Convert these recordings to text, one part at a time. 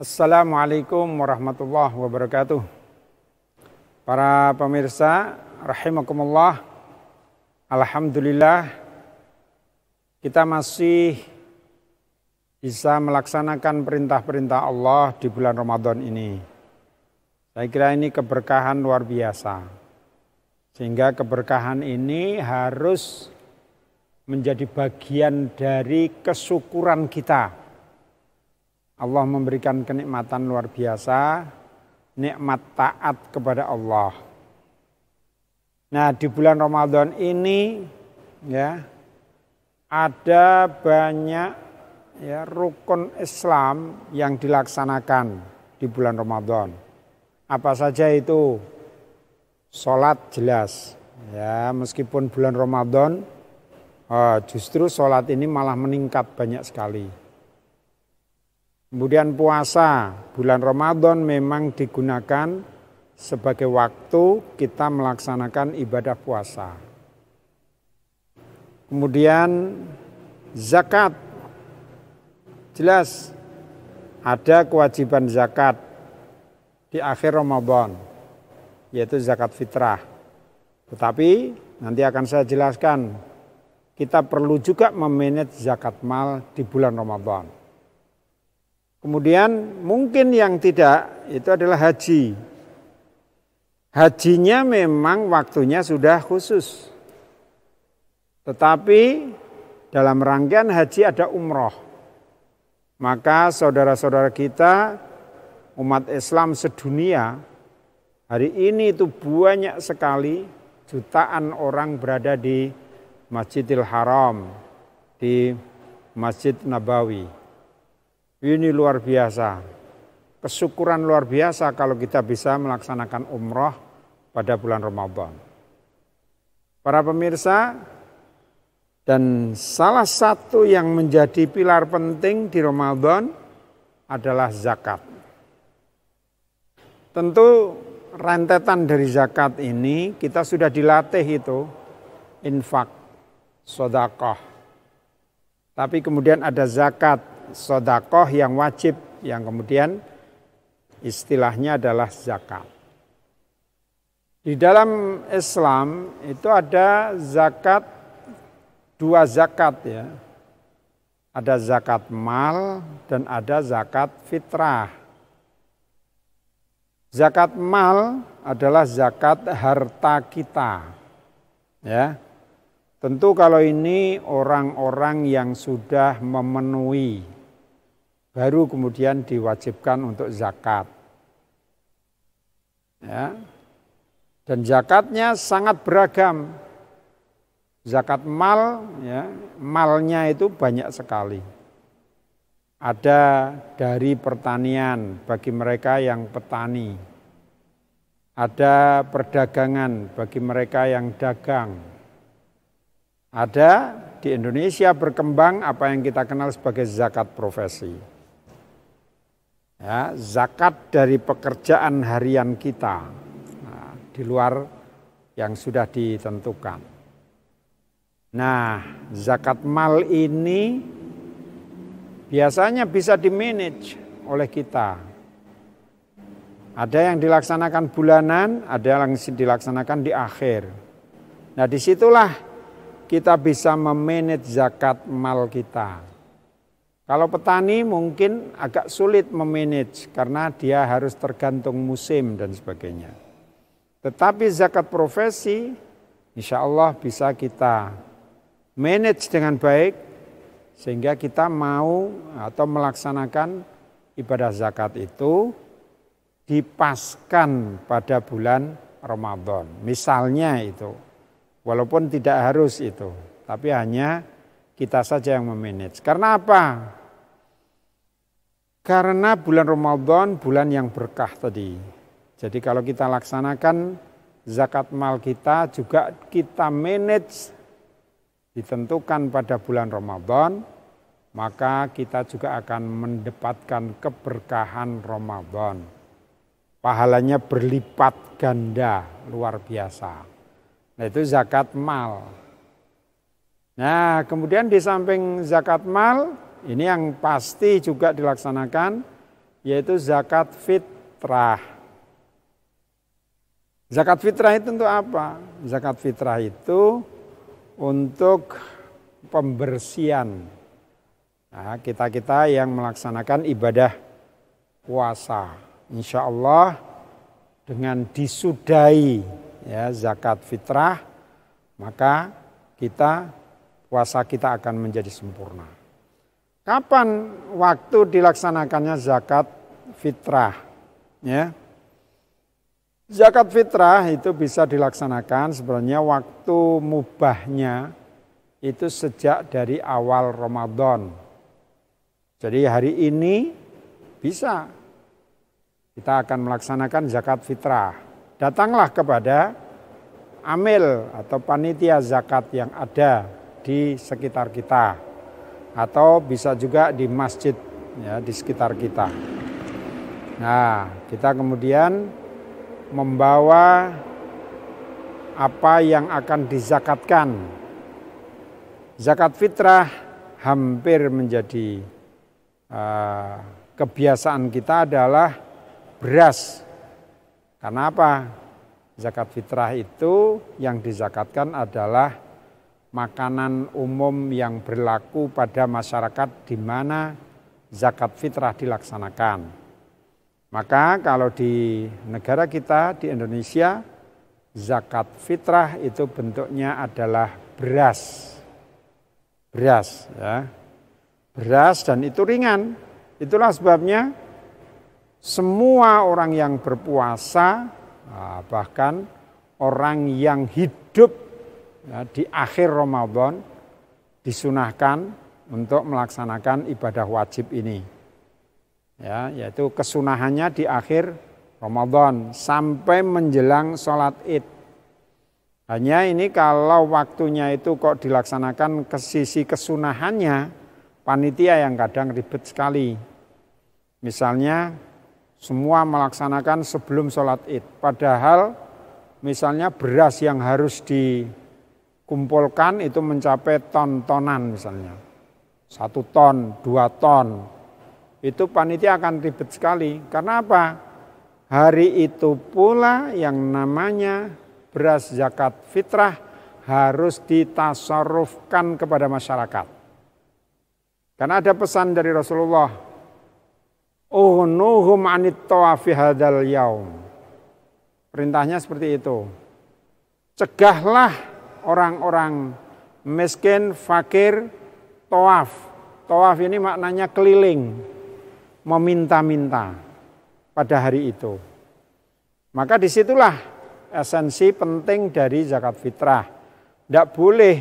Assalamualaikum warahmatullahi wabarakatuh. Para pemirsa rahimakumullah, alhamdulillah kita masih bisa melaksanakan perintah-perintah Allah di bulan Ramadan ini. Saya kira ini keberkahan luar biasa. Sehingga keberkahan ini harus menjadi bagian dari kesyukuran kita. Allah memberikan kenikmatan luar biasa, nikmat taat kepada Allah. Nah, di bulan Ramadan ini ya ada banyak rukun Islam yang dilaksanakan di bulan Ramadan. Apa saja itu? Sholat jelas. Ya, meskipun bulan Ramadan justru sholat ini malah meningkat banyak sekali. Kemudian puasa, bulan Ramadan memang digunakan sebagai waktu kita melaksanakan ibadah puasa. Kemudian zakat, jelas ada kewajiban zakat di akhir Ramadan, yaitu zakat fitrah. Tetapi nanti akan saya jelaskan, kita perlu juga memanage zakat mal di bulan Ramadan. Kemudian mungkin yang tidak itu adalah haji. Hajinya memang waktunya sudah khusus. Tetapi dalam rangkaian haji ada umroh. Maka saudara-saudara kita umat Islam sedunia hari ini itu banyak sekali jutaan orang berada di Masjidil Haram, di Masjid Nabawi. Ini luar biasa, kesyukuran luar biasa kalau kita bisa melaksanakan umroh pada bulan Ramadan. Para pemirsa, dan salah satu yang menjadi pilar penting di Ramadan adalah zakat. Tentu rentetan dari zakat ini kita sudah dilatih itu infak, sedekah. Tapi kemudian ada zakat, sedekah yang wajib, yang kemudian istilahnya adalah zakat. Di dalam Islam itu ada zakat, dua zakat ya. Ada zakat mal dan ada zakat fitrah. Zakat mal adalah zakat harta kita. Ya. Tentu kalau ini orang-orang yang sudah memenuhi, baru kemudian diwajibkan untuk zakat. Ya. Dan zakatnya sangat beragam. Zakat mal, ya, malnya itu banyak sekali. Ada dari pertanian bagi mereka yang petani. Ada perdagangan bagi mereka yang dagang. Ada di Indonesia berkembang apa yang kita kenal sebagai zakat profesi. Ya, zakat dari pekerjaan harian kita, nah, di luar yang sudah ditentukan. Nah, zakat mal ini biasanya bisa dimanage oleh kita. Ada yang dilaksanakan bulanan, ada yang dilaksanakan di akhir. Nah, disitulah kita bisa memanage zakat mal kita. Kalau petani mungkin agak sulit memanage karena dia harus tergantung musim dan sebagainya. Tetapi zakat profesi insya Allah bisa kita manage dengan baik sehingga kita mau atau melaksanakan ibadah zakat itu dipaskan pada bulan Ramadan. Misalnya itu. Walaupun tidak harus itu, tapi hanya kita saja yang memanage. Karena apa? Karena bulan Ramadan bulan yang berkah tadi. Jadi kalau kita laksanakan zakat mal kita juga kita manage ditentukan pada bulan Ramadan, maka kita juga akan mendapatkan keberkahan Ramadan. Pahalanya berlipat ganda, luar biasa. Nah, itu zakat mal. Nah, kemudian di samping zakat mal, ini yang pasti juga dilaksanakan yaitu zakat fitrah. Zakat fitrah itu untuk apa? Zakat fitrah itu untuk pembersihan kita yang melaksanakan ibadah puasa. Insya Allah dengan disudahi ya zakat fitrah, maka puasa kita akan menjadi sempurna. Kapan waktu dilaksanakannya zakat fitrah? Ya. Zakat fitrah itu bisa dilaksanakan sebenarnya waktu mubahnya itu sejak dari awal Ramadan. Jadi hari ini bisa kita akan melaksanakan zakat fitrah. Datanglah kepada amil atau panitia zakat yang ada di sekitar kita, atau bisa juga di masjid ya di sekitar kita. Nah, kita kemudian membawa apa yang akan dizakatkan. Zakat fitrah hampir menjadi kebiasaan kita adalah beras. Karena apa? Zakat fitrah itu yang dizakatkan adalah makanan umum yang berlaku pada masyarakat di mana zakat fitrah dilaksanakan. Maka kalau di negara kita, di Indonesia, zakat fitrah itu bentuknya adalah beras. Beras ya. Beras dan itu ringan. Itulah sebabnya semua orang yang berpuasa, bahkan orang yang hidup ya, di akhir Ramadan disunahkan untuk melaksanakan ibadah wajib ini. Ya, yaitu kesunahannya di akhir Ramadan sampai menjelang sholat Id. Hanya ini kalau waktunya itu kok dilaksanakan ke sisi kesunahannya, panitia yang kadang ribet sekali. Misalnya semua melaksanakan sebelum sholat Id. Padahal misalnya beras yang harus dikumpulkan itu mencapai ton-tonan misalnya. 1 ton, 2 ton. Itu panitia akan ribet sekali. Karena apa? Hari itu pula yang namanya beras zakat fitrah harus ditasarrufkan kepada masyarakat. Karena ada pesan dari Rasulullah, "Uhnuhum anit tawafi hadzal yaum." Perintahnya seperti itu. Cegahlah orang-orang miskin, fakir, tawaf. Tawaf ini maknanya keliling, meminta-minta pada hari itu. Maka disitulah esensi penting dari zakat fitrah. Tidak boleh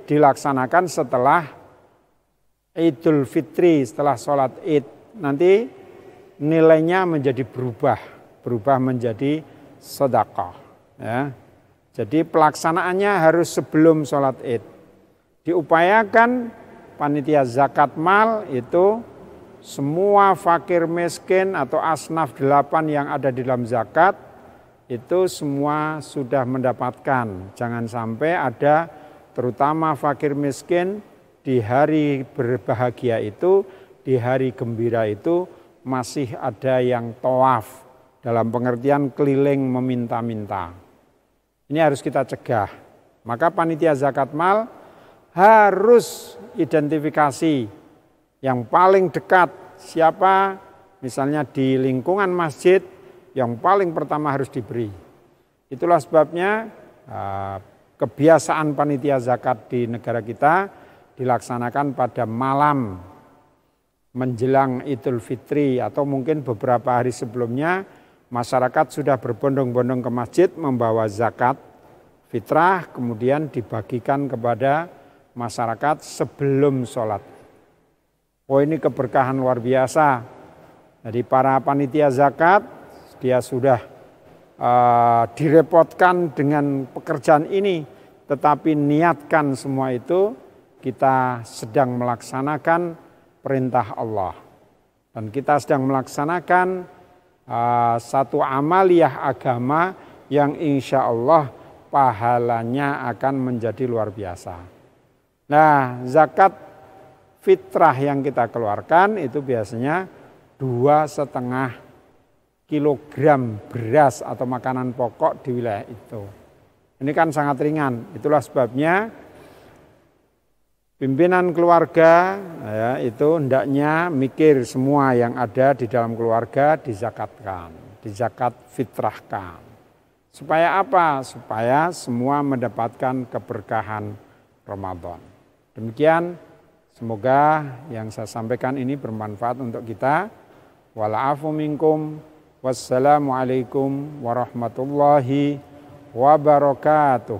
dilaksanakan setelah Idul Fitri, setelah sholat Id. Nanti nilainya menjadi berubah menjadi sedekah. Ya. Jadi pelaksanaannya harus sebelum sholat Id. Diupayakan panitia zakat mal itu semua fakir miskin atau asnaf 8 yang ada di dalam zakat itu semua sudah mendapatkan. Jangan sampai ada terutama fakir miskin di hari berbahagia itu, di hari gembira itu masih ada yang tawaf dalam pengertian keliling meminta-minta. Ini harus kita cegah. Maka panitia zakat mal harus identifikasi yang paling dekat siapa, misalnya di lingkungan masjid, yang paling pertama harus diberi. Itulah sebabnya kebiasaan panitia zakat di negara kita dilaksanakan pada malam menjelang Idul Fitri atau mungkin beberapa hari sebelumnya masyarakat sudah berbondong-bondong ke masjid membawa zakat fitrah, kemudian dibagikan kepada masyarakat sebelum sholat. Oh, ini keberkahan luar biasa. Jadi para panitia zakat dia sudah direpotkan dengan pekerjaan ini, tetapi niatkan semua itu kita sedang melaksanakan perintah Allah. Dan kita sedang melaksanakan satu amaliyah agama yang insya Allah pahalanya akan menjadi luar biasa. Nah, zakat fitrah yang kita keluarkan itu biasanya 2,5 kilogram beras atau makanan pokok di wilayah itu. Ini kan sangat ringan. Itulah sebabnya pimpinan keluarga ya, itu hendaknya mikir semua yang ada di dalam keluarga dizakatkan, dizakat fitrahkan. Supaya apa? Supaya semua mendapatkan keberkahan Ramadan. Demikian, semoga yang saya sampaikan ini bermanfaat untuk kita. Wala'afu minkum. Wassalamualaikum warahmatullahi wabarakatuh.